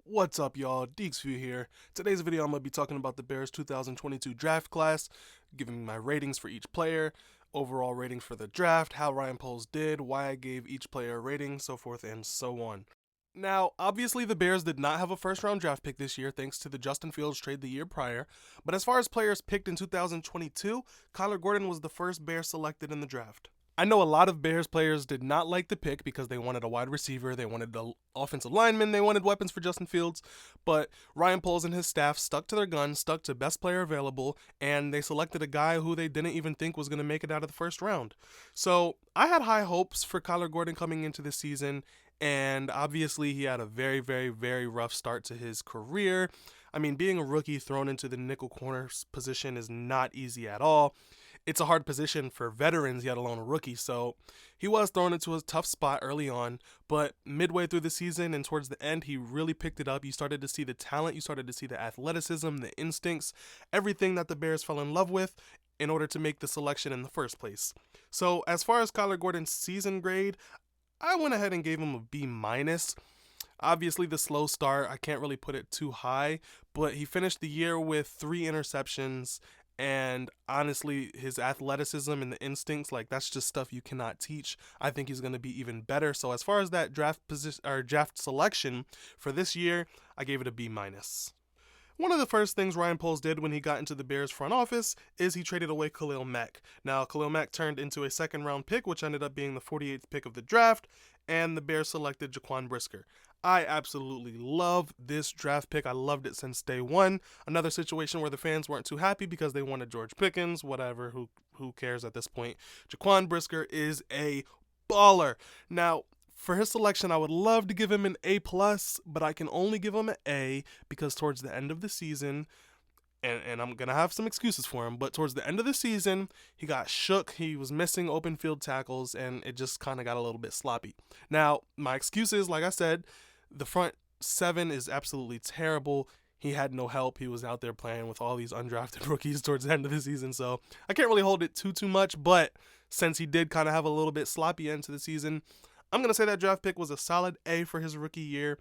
What's up, y'all? Deeksview here. Today's video, I'm going to be talking about the Bears 2022 draft class, giving my ratings for each player, overall ratings for the draft, how Ryan Poles did, why I gave each player a rating, so forth and so on. Now, obviously, the Bears did not have a first round draft pick this year thanks to the Justin Fields trade the year prior, but as far as players picked in 2022, Kyler Gordon was the first Bear selected in the draft. I know a lot of Bears players did not like the pick because they wanted a wide receiver, they wanted the offensive lineman, they wanted weapons for Justin Fields, but Ryan Poles and his staff stuck to their guns, stuck to best player available, and they selected a guy who they didn't even think was going to make it out of the first round. So I had high hopes for Kyler Gordon coming into the season, and obviously he had a very, very, very rough start to his career. I mean, being a rookie thrown into the nickel corner position is not easy at all. It's a hard position for veterans, yet alone a rookie. So he was thrown into a tough spot early on, but midway through the season and towards the end, he really picked it up. You started to see the talent, you started to see the athleticism, the instincts, everything that the Bears fell in love with in order to make the selection in the first place. So as far as Kyler Gordon's season grade, I went ahead and gave him a B minus. Obviously, the slow start, I can't really put it too high, but he finished the year with 3 interceptions. And honestly, his athleticism and the instincts, like that's just stuff you cannot teach. I think he's going to be even better. So as far as that draft position or draft selection for this year, I gave it a B minus. One of the first things Ryan Poles did when he got into the Bears front office is he traded away Khalil Mack. Now, Khalil Mack turned into a second round pick, which ended up being the 48th pick of the draft, and the Bears selected Jaquan Brisker. I absolutely love this draft pick. I loved it since day one. Another situation where the fans weren't too happy because they wanted George Pickens, whatever, who cares at this point. Jaquan Brisker is a baller. Now, for his selection, I would love to give him an A plus, but I can only give him an A because towards the end of the season, and I'm gonna have some excuses for him, but towards the end of the season, he got shook. He was missing open field tackles, and it just kind of got a little bit sloppy. Now, my excuse is, like I said, the front seven is absolutely terrible. He had no help. He was out there playing with all these undrafted rookies towards the end of the season, so I can't really hold it too much. But since he did kind of have a little bit sloppy end to the season, I'm going to say that draft pick was a solid A for his rookie year.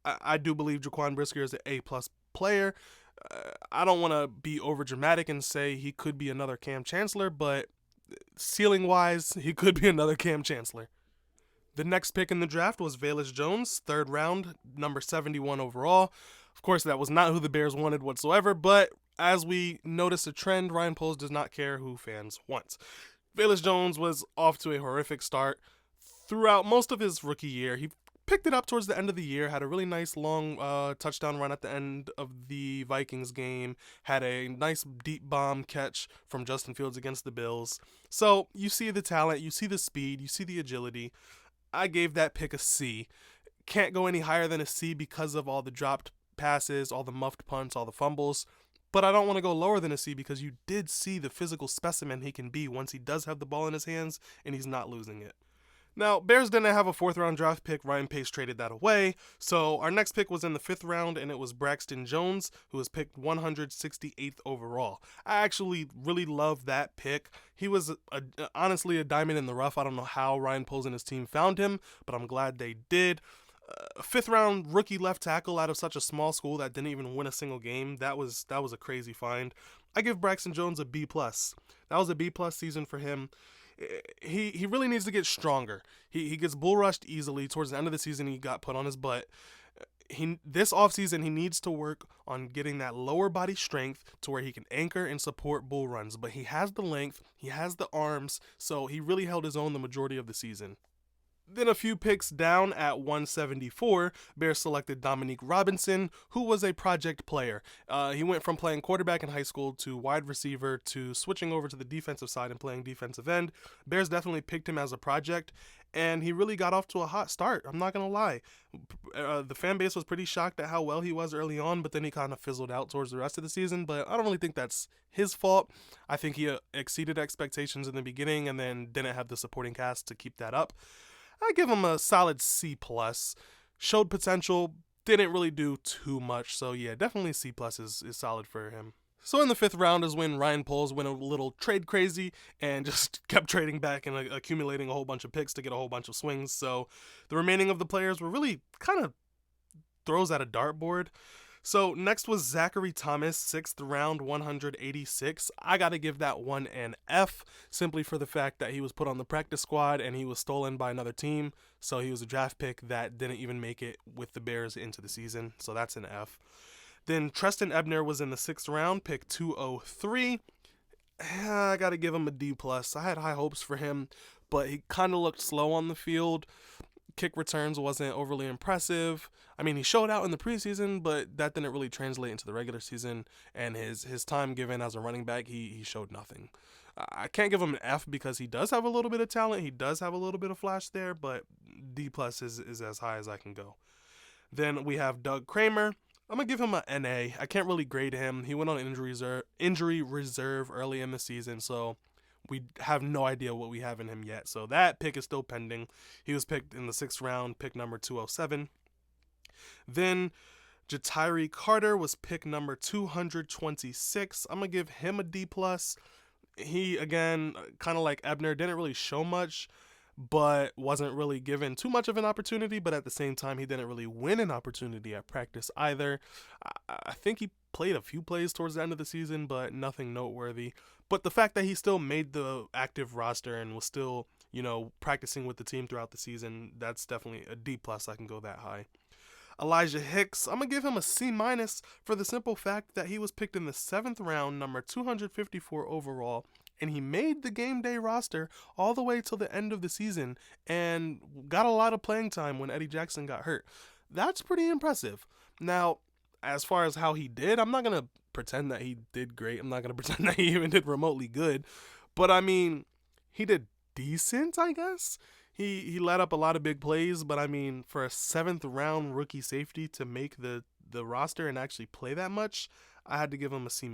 I do believe Jaquan Brisker is an A plus player. I don't want to be over dramatic and say he could be another Cam Chancellor, but ceiling wise, he could be another Cam Chancellor. The next pick in the draft was Velus Jones, third round, number 71 overall. Of course, that was not who the Bears wanted whatsoever, but as we notice a trend, Ryan Poles does not care who fans want. Velus Jones was off to a horrific start. Throughout most of his rookie year, he picked it up towards the end of the year, had a really nice long touchdown run at the end of the Vikings game, had a nice deep bomb catch from Justin Fields against the Bills. So you see the talent, you see the speed, you see the agility. I gave that pick a C. Can't go any higher than a C because of all the dropped passes, all the muffed punts, all the fumbles. But I don't want to go lower than a C because you did see the physical specimen he can be once he does have the ball in his hands and he's not losing it. Now, Bears didn't have a fourth round draft pick. Ryan Pace traded that away. So our next pick was in the fifth round, and it was Braxton Jones, who was picked 168th overall. I actually really love that pick. He was honestly a diamond in the rough. I don't know how Ryan Poles and his team found him, but I'm glad they did. Fifth round rookie left tackle out of such a small school that didn't even win a single game. That was a crazy find. I give Braxton Jones a B plus. That was a B plus season for him. He really needs to get stronger. He gets bull rushed easily. Towards the end of the season, he got put on his butt. This offseason, he needs to work on getting that lower body strength to where he can anchor and support bull runs. But he has the length, he has the arms, so he really held his own the majority of the season. Then a few picks down at 174, Bears selected Dominique Robinson, who was a project player. He went from playing quarterback in high school to wide receiver to switching over to the defensive side and playing defensive end. Bears definitely picked him as a project, and he really got off to a hot start. I'm not going to lie. The fan base was pretty shocked at how well he was early on, but then he kind of fizzled out towards the rest of the season. But I don't really think that's his fault. I think he exceeded expectations in the beginning and then didn't have the supporting cast to keep that up. I give him a solid C plus. Showed potential, didn't really do too much. So yeah, definitely C plus is solid for him. So in the fifth round is when Ryan Poles went a little trade crazy and just kept trading back and accumulating a whole bunch of picks to get a whole bunch of swings. So the remaining of the players were really kind of throws at a dartboard. So next was Zachary Thomas, 6th round, 186. I got to give that one an F, simply for the fact that he was put on the practice squad and he was stolen by another team. So he was a draft pick that didn't even make it with the Bears into the season. So that's an F. Then Trestan Ebner was in the 6th round, pick 203. I got to give him a D+. I had high hopes for him, but he kind of looked slow on the field. Kick returns wasn't overly impressive. I mean, he showed out in the preseason, but that didn't really translate into the regular season. And his time given as a running back, he showed nothing. I can't give him an F because he does have a little bit of talent. He does have a little bit of flash there, but D+ is as high as I can go. Then we have Doug Kramer. I'm going to give him an NA. I can't really grade him. He went on injury reserve early in the season, so we have no idea what we have in him yet. So that pick is still pending. He was picked in the 6th round, pick number 207. Then Ja'Tyre Carter was pick number 226. I'm going to give him a D+. He, again, kind of like Ebner, didn't really show much, but wasn't really given too much of an opportunity. But at the same time, he didn't really win an opportunity at practice either. I think he played a few plays towards the end of the season, but nothing noteworthy. But the fact that he still made the active roster and was still, practicing with the team throughout the season, that's definitely a D+. I can go that high. Elijah Hicks, I'm going to give him a C- for the simple fact that he was picked in the 7th round, number 254 overall, and he made the game day roster all the way till the end of the season and got a lot of playing time when Eddie Jackson got hurt. That's pretty impressive. Now, as far as how he did, I'm not going to pretend that he did great. I'm not going to pretend that he even did remotely good. But, I mean, he did decent, I guess. He let up a lot of big plays, but, I mean, for a 7th round rookie safety to make the roster and actually play that much, I had to give him a C-.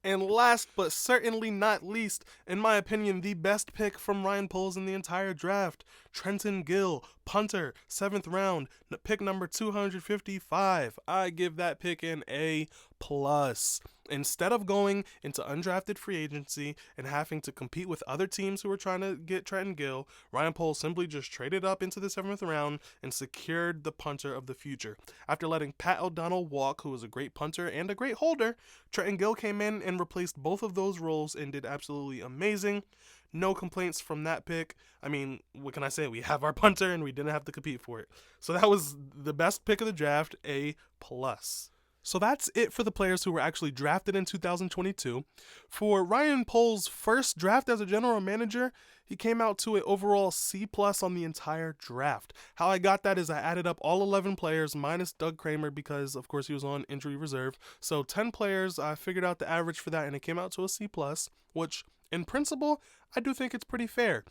And last but certainly not least, in my opinion, the best pick from Ryan Poles in the entire draft, Trenton Gill, punter, 7th round, pick number 255. I give that pick an A+. Instead of going into undrafted free agency and having to compete with other teams who were trying to get Trenton Gill, Ryan Poles simply just traded up into the 7th round and secured the punter of the future. After letting Pat O'Donnell walk, who was a great punter and a great holder, Trenton Gill came in and replaced both of those roles and did absolutely amazing. No complaints from that pick. I mean, what can I say? We have our punter and we didn't have to compete for it. So that was the best pick of the draft, A+. So that's it for the players who were actually drafted in 2022. For Ryan Poles' first draft as a general manager, he came out to an overall C+ on the entire draft. How I got that is I added up all 11 players minus Doug Kramer because, of course, he was on injury reserve. So 10 players, I figured out the average for that, and it came out to a C+, which, in principle, I do think it's pretty fair.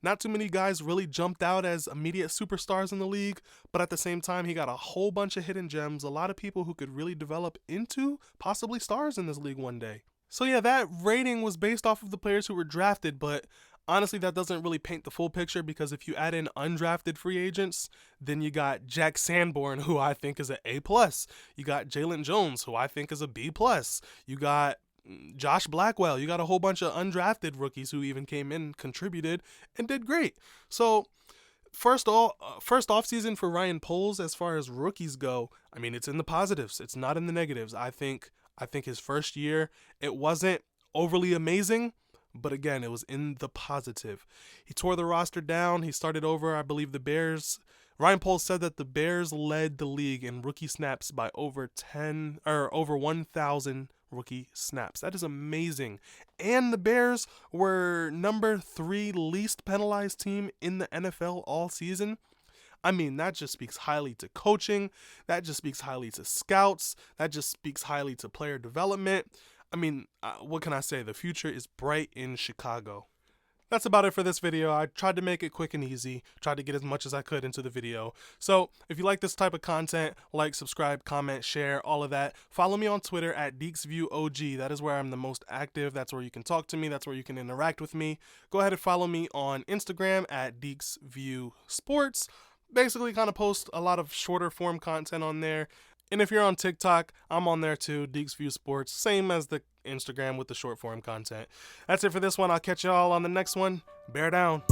Not too many guys really jumped out as immediate superstars in the league, but at the same time, he got a whole bunch of hidden gems, a lot of people who could really develop into possibly stars in this league one day. So yeah, that rating was based off of the players who were drafted, but honestly, that doesn't really paint the full picture because if you add in undrafted free agents, then you got Jack Sanborn, who I think is an A+. You got Jalen Jones, who I think is a B+. You got Josh Blackwell. You got a whole bunch of undrafted rookies who even came in, contributed, and did great. So first off season for Ryan Poles as far as rookies go, I mean, it's in the positives. It's not in the negatives. I think his first year, it wasn't overly amazing, but again, it was in the positive. He tore the roster down. He started over, I believe, the Bears. Ryan Poles said that the Bears led the league in rookie snaps by over 1,000 rookie snaps. That is amazing. And the Bears were number 3 least penalized team in the NFL all season. I mean, that just speaks highly to coaching. That just speaks highly to scouts. That just speaks highly to player development. I mean, what can I say? The future is bright in Chicago. That's about it for this video. I tried to make it quick and easy, tried to get as much as I could into the video. So if you like this type of content, like, subscribe, comment, share, all of that. Follow me on Twitter at DeeksViewOG. That is where I'm the most active. That's where you can talk to me. That's where you can interact with me. Go ahead and follow me on Instagram at DeeksViewSports. Basically kind of post a lot of shorter form content on there. And if you're on TikTok, I'm on there too, DeeksViewSports, same as the Instagram with the short form content. That's it for this one. I'll catch y'all on the next one. Bear down.